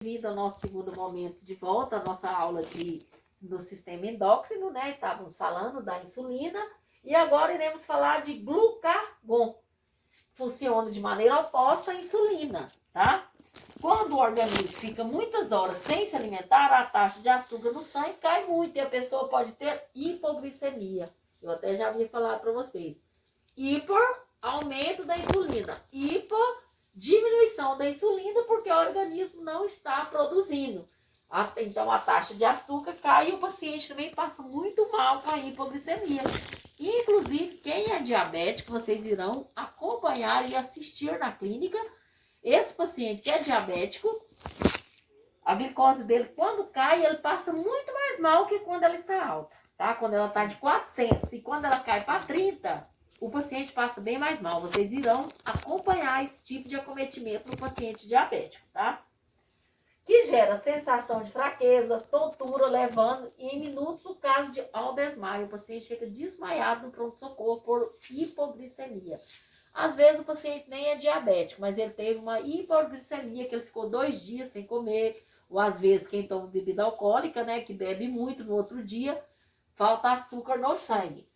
Bem-vindo ao nosso segundo momento de volta, a nossa aula do sistema endócrino, né? Estávamos falando da insulina e agora iremos falar de glucagon. Funciona de maneira oposta à insulina, tá? Quando o organismo fica muitas horas sem se alimentar, a taxa de açúcar no sangue cai muito e a pessoa pode ter hipoglicemia. Eu até já havia falado para vocês. Aumento da insulina. Diminuição da insulina porque o organismo não está produzindo. Então a taxa de açúcar cai e o paciente também passa muito mal com a hipoglicemia. Inclusive, quem é diabético, vocês irão acompanhar e assistir na clínica. Esse paciente que é diabético, a glicose dele, quando cai, ele passa muito mais mal que quando ela está alta, tá? Quando ela está de 400 e quando ela cai para 30, o paciente passa bem mais mal. Vocês irão acompanhar esse tipo de acometimento no paciente diabético, tá? Que gera sensação de fraqueza, tontura, levando em minutos o caso de ao desmaio. O paciente chega desmaiado no pronto-socorro por hipoglicemia. Às vezes o paciente nem é diabético, mas ele teve uma hipoglicemia, que ele ficou 2 dias sem comer, ou às vezes quem toma bebida alcoólica, né, que bebe muito no outro dia, falta açúcar no sangue.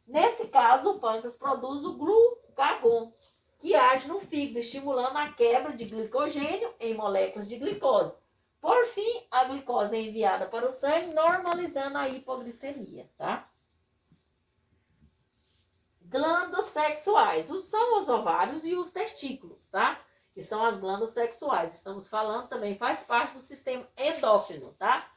Nesse caso, o pâncreas produz o glucagon, que age no fígado, estimulando a quebra de glicogênio em moléculas de glicose. Por fim, a glicose é enviada para o sangue, normalizando a hipoglicemia, tá? Glândulas sexuais, são os ovários e os testículos, tá? Que são as glândulas sexuais. Estamos falando também, faz parte do sistema endócrino, tá?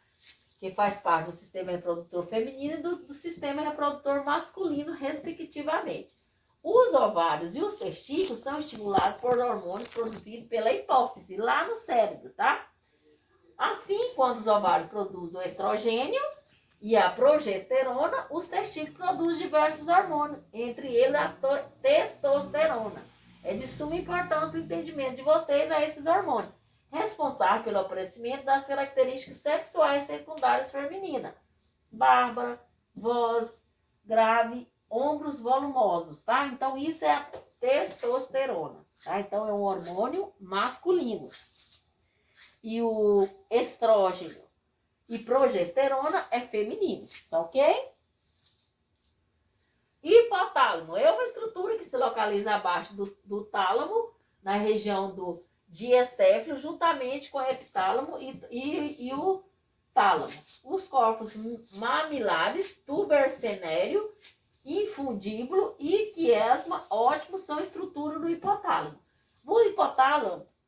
Que faz parte do sistema reprodutor feminino e do sistema reprodutor masculino, respectivamente. Os ovários e os testículos são estimulados por hormônios produzidos pela hipófise, lá no cérebro, tá? Assim, quando os ovários produzem o estrogênio e a progesterona, os testículos produzem diversos hormônios, entre eles a testosterona. É de suma importância o entendimento de vocês a esses hormônios, responsável pelo aparecimento das características sexuais secundárias femininas. Bárbara, voz grave, ombros volumosos, tá? Então, isso é a testosterona, tá? Então, é um hormônio masculino. E o estrógeno e progesterona é feminino, tá ok? Hipotálamo é uma estrutura que se localiza abaixo do tálamo, na região do diencéfalo, juntamente com o epitálamo e o tálamo. Os corpos mamilares, tubercenéreo, infundíbulo e quiasma ótimo são estrutura do hipotálamo.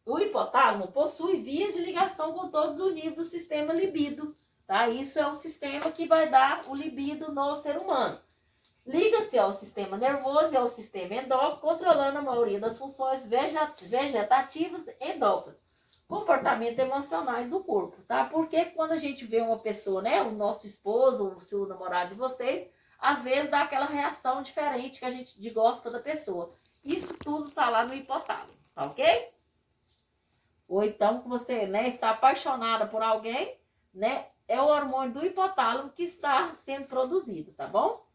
O hipotálamo possui vias de ligação com todos os níveis do sistema libido, tá? Isso é o sistema que vai dar o libido no ser humano. Liga-se ao sistema nervoso e ao sistema endócrino, controlando a maioria das funções vegetativas endócrinas, comportamentos emocionais do corpo, tá? Porque quando a gente vê uma pessoa, né, o nosso esposo, o seu namorado de vocês, às vezes dá aquela reação diferente que a gente gosta da pessoa. Isso tudo tá lá no hipotálamo, tá ok? Ou então que você, né, está apaixonada por alguém, né, é o hormônio do hipotálamo que está sendo produzido, tá bom?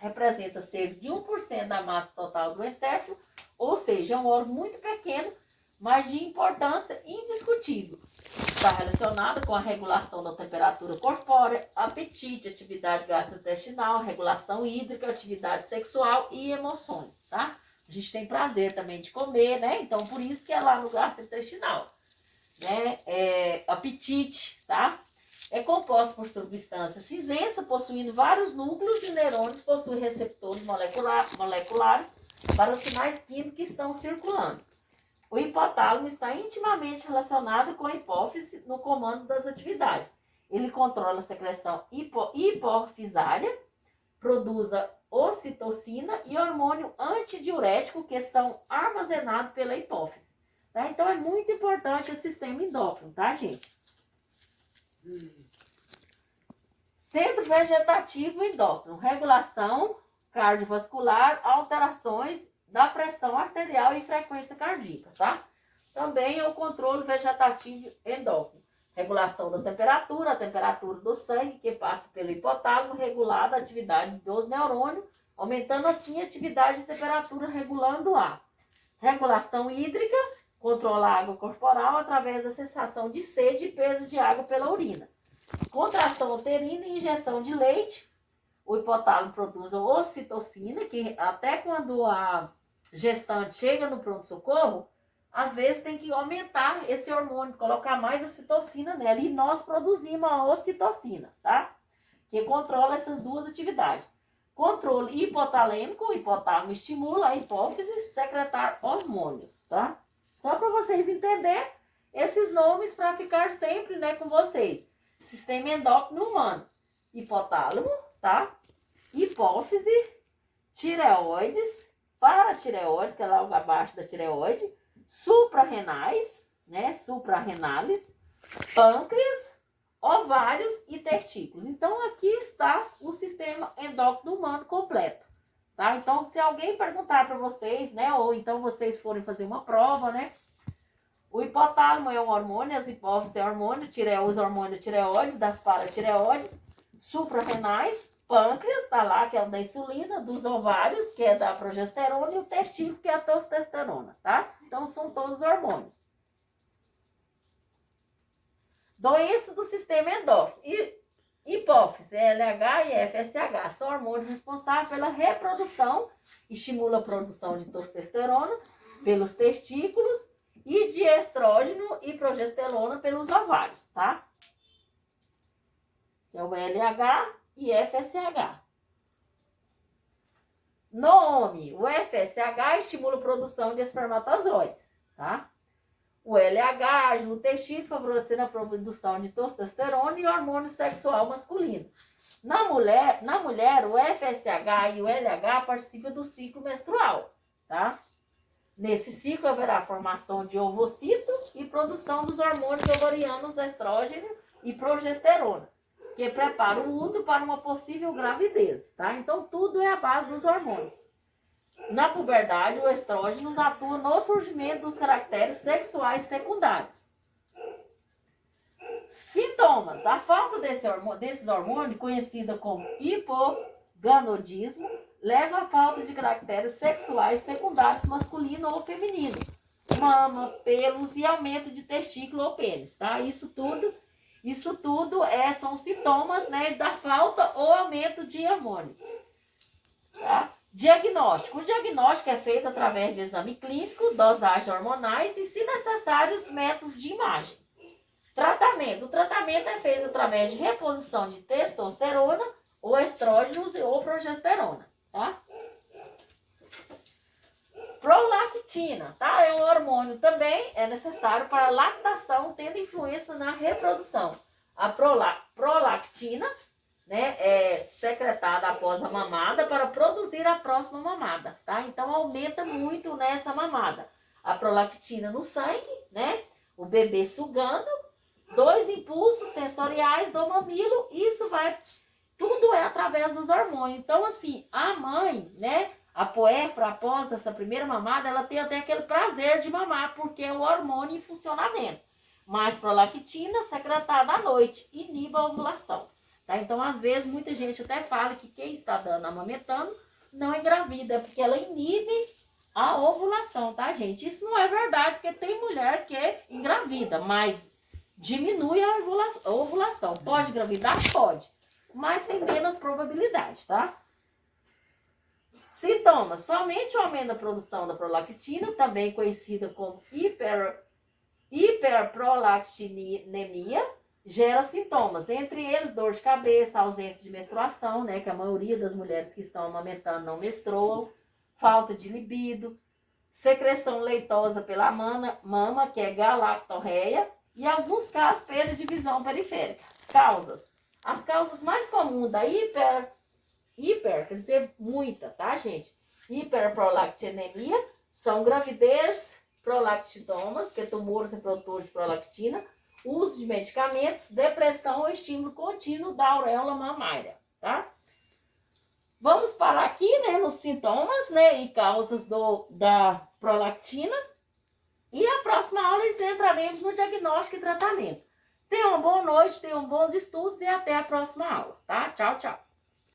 Representa cerca de 1% da massa total do encéfalo, ou seja, é um órgão muito pequeno, mas de importância indiscutível. Está relacionado com a regulação da temperatura corpórea, apetite, atividade gastrointestinal, regulação hídrica, atividade sexual e emoções, tá? A gente tem prazer também de comer, né? Então, por isso que é lá no gastrointestinal, né? Apetite, tá? É composto por substância cinzenta, possuindo vários núcleos de neurônios, possui receptores moleculares para os sinais químicos que estão circulando. O hipotálamo está intimamente relacionado com a hipófise no comando das atividades. Ele controla a secreção hipofisária, produz a ocitocina e hormônio antidiurético que são armazenados pela hipófise. Tá? Então, é muito importante o sistema endócrino, tá, gente? Centro vegetativo endócrino, regulação cardiovascular, alterações da pressão arterial e frequência cardíaca, tá? Também é o controle vegetativo endócrino, regulação da temperatura, a temperatura do sangue que passa pelo hipotálamo, regulada a atividade dos neurônios, aumentando assim a atividade de temperatura, regulando a regulação hídrica, controla a água corporal através da sensação de sede e perda de água pela urina. Contração uterina e injeção de leite. O hipotálamo produz a ocitocina, que até quando a gestante chega no pronto-socorro, às vezes tem que aumentar esse hormônio, colocar mais a citocina nela. E nós produzimos a ocitocina, tá? Que controla essas duas atividades. Controle hipotalêmico, o hipotálamo estimula a hipófise a secretar hormônios, tá? Só para vocês entenderem esses nomes para ficar sempre, né, com vocês. Sistema endócrino humano. Hipotálamo, tá? Hipófise, tireoides, paratireoides, que é lá abaixo da tireoide, suprarrenais, né? Suprarrenales, pâncreas, ovários e testículos. Então, aqui está o sistema endócrino humano completo, tá? Então, se alguém perguntar para vocês, né? Ou então vocês forem fazer uma prova, né? O hipotálamo é um hormônio, as hipófises é hormônio, os hormônios tireoide, das paratireoides, suprarrenais, pâncreas, tá lá, que é o da insulina, dos ovários, que é da progesterona, e o testículo, que é a testosterona, tá? Então, são todos hormônios. Doença do sistema endócrino. Hipófise, LH e FSH são hormônios responsáveis pela reprodução, estimula a produção de testosterona pelos testículos e de estrógeno e progesterona pelos ovários, tá? Que é o LH e FSH. No homem, o FSH estimula a produção de espermatozoides, tá? O LH age no testículo, favorecendo a produção de testosterona e hormônio sexual masculino. Na mulher, o FSH e o LH participam do ciclo menstrual, tá? Nesse ciclo haverá formação de ovocito e produção dos hormônios ovarianos estrógeno e progesterona, que prepara o útero para uma possível gravidez, tá? Então, tudo é a base dos hormônios. Na puberdade, o estrógeno atua no surgimento dos caracteres sexuais secundários. Sintomas. A falta desses hormônios, conhecida como hipogonadismo, leva à falta de caracteres sexuais secundários masculino ou feminino. Mama, pelos e aumento de testículo ou pênis, tá? Isso tudo são sintomas, né, da falta ou aumento de hormônio, tá? Diagnóstico. O diagnóstico é feito através de exame clínico, dosagem hormonais e, se necessário, os métodos de imagem. Tratamento. O tratamento é feito através de reposição de testosterona, ou estrógenos ou progesterona, tá? Prolactina, tá? É um hormônio também, é necessário para a lactação, tendo influência na reprodução. A prolactina, né, é secretada após a mamada para produzir a próxima mamada, tá? Então, aumenta muito nessa mamada. A prolactina no sangue, né? O bebê sugando, 2 impulsos sensoriais do mamilo, isso vai... Tudo é através dos hormônios. Então, assim, a mãe, né, a puérpera, após essa primeira mamada, ela tem até aquele prazer de mamar, porque é o hormônio em funcionamento. Mas prolactina, secretada à noite, inibe a ovulação. Tá? Então, às vezes, muita gente até fala que quem está amamentando não engravida, porque ela inibe a ovulação, tá, gente? Isso não é verdade, porque tem mulher que engravida, mas diminui a ovulação. Pode engravidar? Pode. Mas tem menos probabilidade, tá? Sintomas. Somente o aumento da produção da prolactina, também conhecida como hiperprolactinemia, gera sintomas. Entre eles, dor de cabeça, ausência de menstruação, né? Que a maioria das mulheres que estão amamentando não menstruam. Falta de libido. Secreção leitosa pela mama, que é galactorreia. E, em alguns casos, perda de visão periférica. Causas. As causas mais comuns da quer dizer muita, tá, gente? Hiperprolactinemia são gravidez, prolactinomas, que é tumores reprodutores de prolactina, uso de medicamentos, depressão ou estímulo contínuo da auréola mamária, tá? Vamos parar aqui, né, nos sintomas, né, e causas da prolactina. E a próxima aula entraremos no diagnóstico e tratamento. Tenham uma boa noite, tenham bons estudos e até a próxima aula, tá? Tchau, tchau.